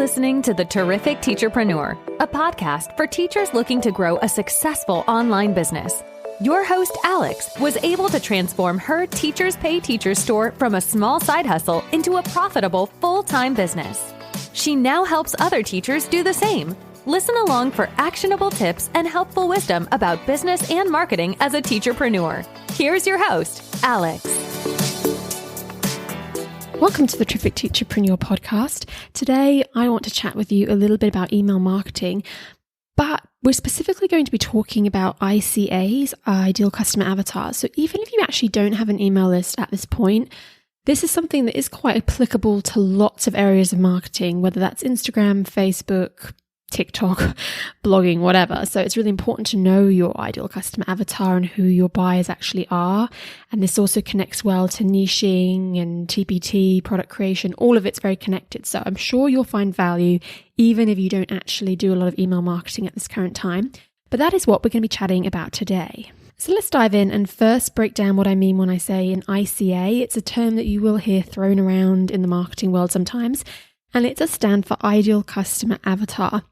listening to The Terrific Teacherpreneur, a podcast for teachers looking to grow a successful online business. Your host, Alex, was able to transform her Teachers Pay Teachers store from a small side hustle into a profitable full-time business. She now helps other teachers do the same. Listen along for actionable tips and helpful wisdom about business and marketing as a teacherpreneur. Here's your host, Alex. Welcome to the Terrific Teacherpreneur podcast. Today, I want to chat with you a little bit about email marketing, but we're specifically going to be talking about ICAs, Ideal Customer Avatars. So even if you actually don't have an email list at this point, this is something that is quite applicable to lots of areas of marketing, whether that's Instagram, Facebook, TikTok, blogging, whatever. So it's really important to know your ideal customer avatar and who your buyers actually are. And this also connects well to niching and TPT, product creation. All of it's very connected. So I'm sure you'll find value even if you don't actually do a lot of email marketing at this current time. But that is what we're going to be chatting about today. So let's dive in and first break down what I mean when I say an ICA. It's a term that you will hear thrown around in the marketing world sometimes. And it does stand for Ideal Customer Avatar,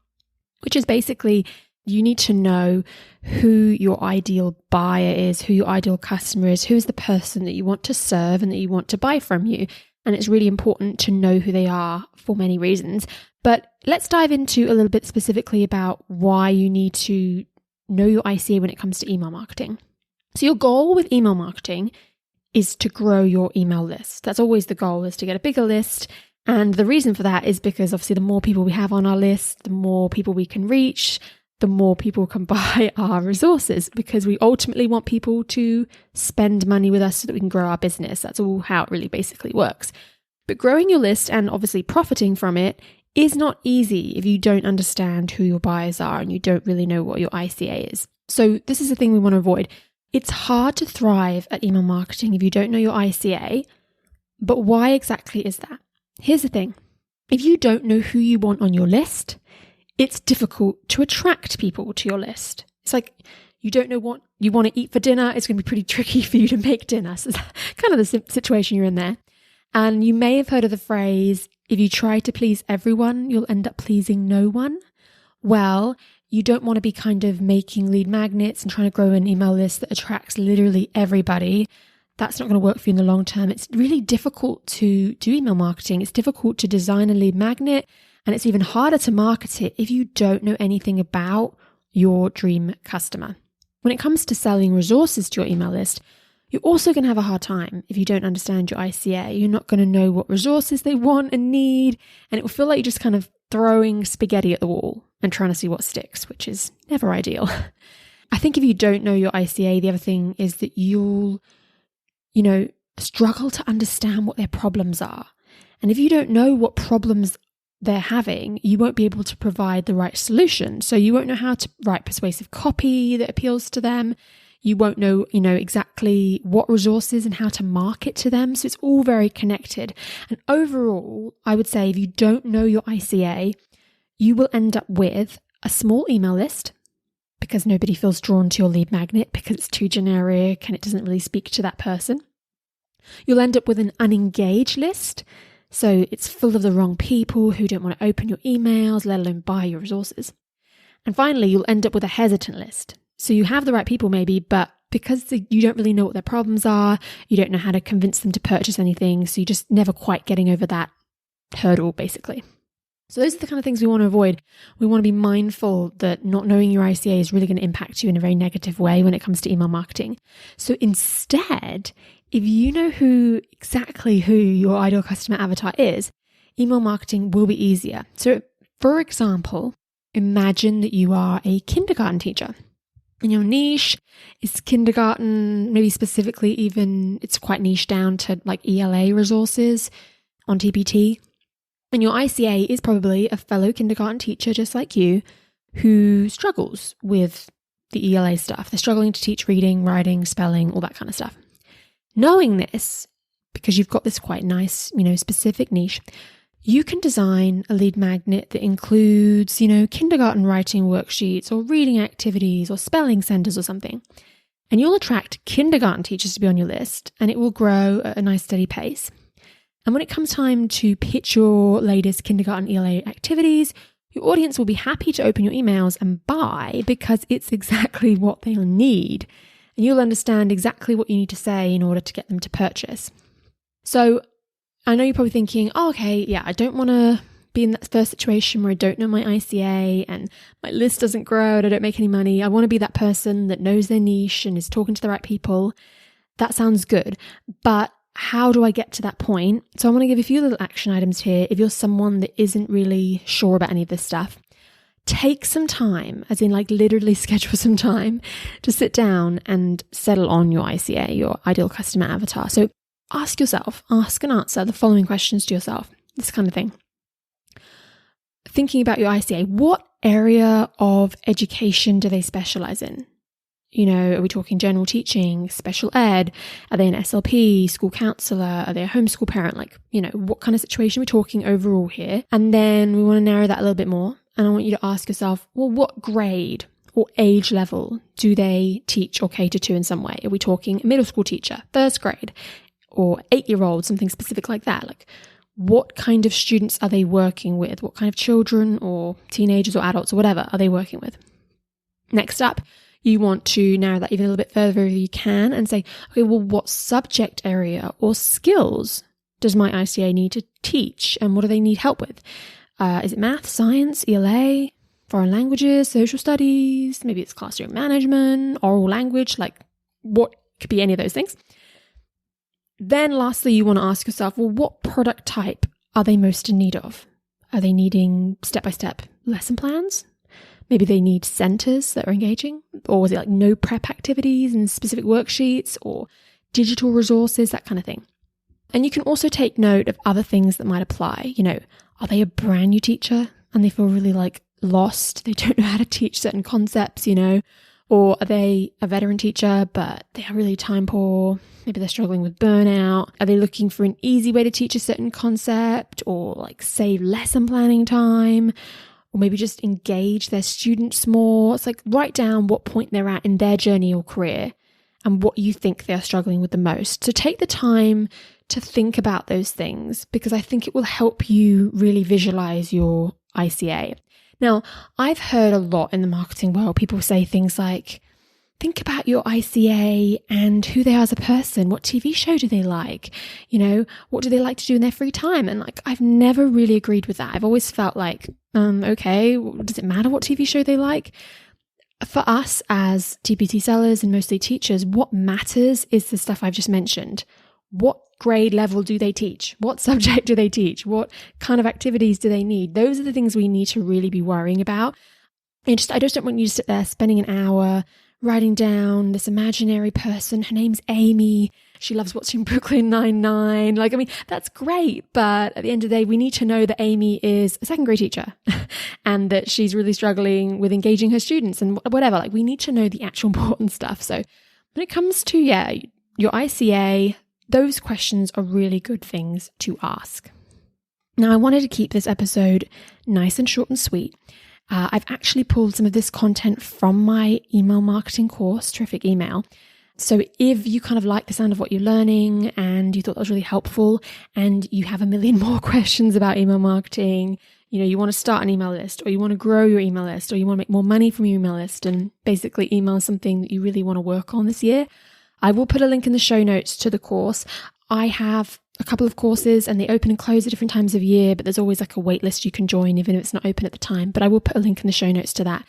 which is basically you need to know who your ideal buyer is, who your ideal customer is, who is the person that you want to serve and that you want to buy from you. And it's really important to know who they are for many reasons. But let's dive into a little bit specifically about why you need to know your ICA when it comes to email marketing. So your goal with email marketing is to grow your email list. That's always the goal, is to get a bigger list. And the reason for that is because obviously the more people we have on our list, the more people we can reach, the more people can buy our resources, because we ultimately want people to spend money with us so that we can grow our business. That's all how it really basically works. But growing your list and obviously profiting from it is not easy if you don't understand who your buyers are and you don't really know what your ICA is. So this is the thing we want to avoid. It's hard to thrive at email marketing if you don't know your ICA, but why exactly is that? Here's the thing. If you don't know who you want on your list, it's difficult to attract people to your list. It's like you don't know what you want to eat for dinner. It's going to be pretty tricky for you to make dinner. So it's kind of the situation you're in there. And you may have heard of the phrase, if you try to please everyone, you'll end up pleasing no one. Well, you don't want to be kind of making lead magnets and trying to grow an email list that attracts literally everybody. That's not going to work for you in the long term. It's really difficult to do email marketing. It's difficult to design a lead magnet, and it's even harder to market it if you don't know anything about your dream customer. When it comes to selling resources to your email list, you're also going to have a hard time if you don't understand your ICA. You're not going to know what resources they want and need, and it will feel like you're just kind of throwing spaghetti at the wall and trying to see what sticks, which is never ideal. I think if you don't know your ICA, the other thing is that you'll struggle to understand what their problems are. And if you don't know what problems they're having, you won't be able to provide the right solution. So you won't know how to write persuasive copy that appeals to them. You won't know, exactly what resources and how to market to them. So it's all very connected. And overall, I would say if you don't know your ICA, you will end up with a small email list because nobody feels drawn to your lead magnet because it's too generic and it doesn't really speak to that person. You'll end up with an unengaged list. So it's full of the wrong people who don't want to open your emails, let alone buy your resources. And finally, you'll end up with a hesitant list. So you have the right people maybe, but because you don't really know what their problems are, you don't know how to convince them to purchase anything. So you're just never quite getting over that hurdle, basically. So those are the kind of things we want to avoid. We want to be mindful that not knowing your ICA is really going to impact you in a very negative way when it comes to email marketing. So instead, if you know exactly who your ideal customer avatar is, email marketing will be easier. So for example, imagine that you are a kindergarten teacher and your niche is kindergarten, maybe specifically even it's quite niche down to like ELA resources on TPT. And your ICA is probably a fellow kindergarten teacher just like you who struggles with the ELA stuff. They're struggling to teach reading, writing, spelling, all that kind of stuff. Knowing this, because you've got this quite nice, specific niche, you can design a lead magnet that includes, kindergarten writing worksheets or reading activities or spelling centers or something. And you'll attract kindergarten teachers to be on your list and it will grow at a nice steady pace. And when it comes time to pitch your latest kindergarten ELA activities, your audience will be happy to open your emails and buy because it's exactly what they'll need. And you'll understand exactly what you need to say in order to get them to purchase. So I know you're probably thinking, oh, okay, yeah, I don't want to be in that first situation where I don't know my ICA and my list doesn't grow and I don't make any money. I want to be that person that knows their niche and is talking to the right people. That sounds good. But how do I get to that point? So I want to give a few little action items here. If you're someone that isn't really sure about any of this stuff, take some time, as in like literally schedule some time to sit down and settle on your ICA, your ideal customer avatar. So ask and answer the following questions to yourself, this kind of thing. Thinking about your ICA, what area of education do they specialize in? You know, are we talking general teaching, special ed? Are they an SLP, school counselor? Are they a homeschool parent? Like, you know, what kind of situation are we talking overall here? And then we want to narrow that a little bit more. And I want you to ask yourself, well, what grade or age level do they teach or cater to in some way? Are we talking a middle school teacher, first grade, or 8-year-old, something specific like that? Like, what kind of students are they working with? What kind of children or teenagers or adults or whatever are they working with? Next up, you want to narrow that even a little bit further if you can and say, okay, well, what subject area or skills does my ICA need to teach and what do they need help with? Is it math, science, ELA, foreign languages, social studies? Maybe it's classroom management, oral language, like what could be any of those things. Then lastly, you want to ask yourself, well, what product type are they most in need of? Are they needing step-by-step lesson plans? Maybe they need centers that are engaging, or is it like no prep activities and specific worksheets or digital resources, that kind of thing. And you can also take note of other things that might apply. You know, are they a brand new teacher and they feel really like lost? They don't know how to teach certain concepts, you know, or are they a veteran teacher, but they are really time poor? Maybe they're struggling with burnout. Are they looking for an easy way to teach a certain concept or like save lesson planning time? Or maybe just engage their students more. It's like write down what point they're at in their journey or career and what you think they're struggling with the most. So take the time to think about those things because I think it will help you really visualize your ICA. Now, I've heard a lot in the marketing world, people say things like, think about your ICA and who they are as a person. What TV show do they like? You know, what do they like to do in their free time? And like, I've never really agreed with that. I've always felt like, okay, does it matter what TV show they like? For us as TPT sellers and mostly teachers, what matters is the stuff I've just mentioned. What grade level do they teach? What subject do they teach? What kind of activities do they need? Those are the things we need to really be worrying about. And I just don't want you to sit there spending an hour writing down this imaginary person. Her name's Amy. She loves watching Brooklyn Nine-Nine. Like, I mean, that's great. But at the end of the day, we need to know that Amy is a second grade teacher and that she's really struggling with engaging her students and whatever. Like, we need to know the actual important stuff. So when it comes to, your ICA, those questions are really good things to ask. Now, I wanted to keep this episode nice and short and sweet. I've actually pulled some of this content from my email marketing course, Terrific Email. So if you kind of like the sound of what you're learning and you thought that was really helpful and you have a million more questions about email marketing, you know, you want to start an email list or you want to grow your email list or you want to make more money from your email list and basically email is something that you really want to work on this year, I will put a link in the show notes to the course. I have a couple of courses and they open and close at different times of year, but there's always like a wait list you can join even if it's not open at the time. But I will put a link in the show notes to that.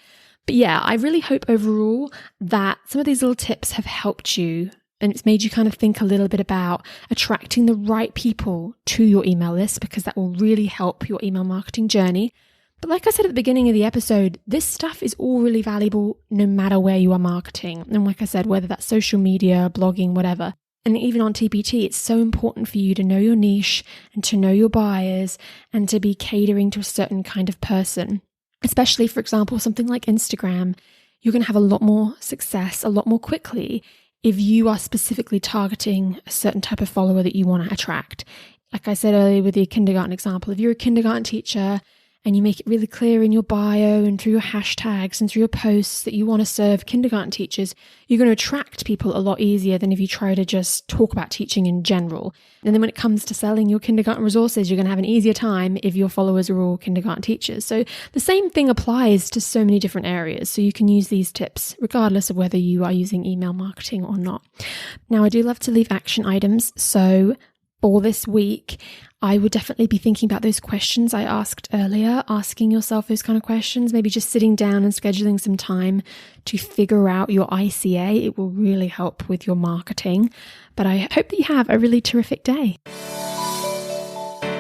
But yeah, I really hope overall that some of these little tips have helped you and it's made you kind of think a little bit about attracting the right people to your email list because that will really help your email marketing journey. But like I said at the beginning of the episode, this stuff is all really valuable no matter where you are marketing. And like I said, whether that's social media, blogging, whatever. And even on TPT, it's so important for you to know your niche and to know your buyers and to be catering to a certain kind of person. Especially, for example, something like Instagram, you're going to have a lot more success a lot more quickly if you are specifically targeting a certain type of follower that you want to attract. Like I said earlier with the kindergarten example, if you're a kindergarten teacher and you make it really clear in your bio and through your hashtags and through your posts that you want to serve kindergarten teachers, you're going to attract people a lot easier than if you try to just talk about teaching in general. And then when it comes to selling your kindergarten resources, you're going to have an easier time if your followers are all kindergarten teachers. So the same thing applies to so many different areas. So you can use these tips regardless of whether you are using email marketing or not. Now, I do love to leave action items. So for this week, I would definitely be thinking about those questions I asked earlier, asking yourself those kind of questions, maybe just sitting down and scheduling some time to figure out your ICA. It will really help with your marketing. But I hope that you have a really terrific day.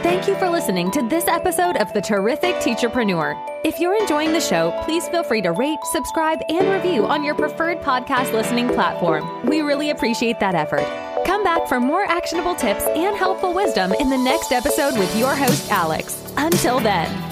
Thank you for listening to this episode of The Terrific Teacherpreneur. If you're enjoying the show, please feel free to rate, subscribe, and review on your preferred podcast listening platform. We really appreciate that effort. Come back for more actionable tips and helpful wisdom in the next episode with your host, Alex. Until then.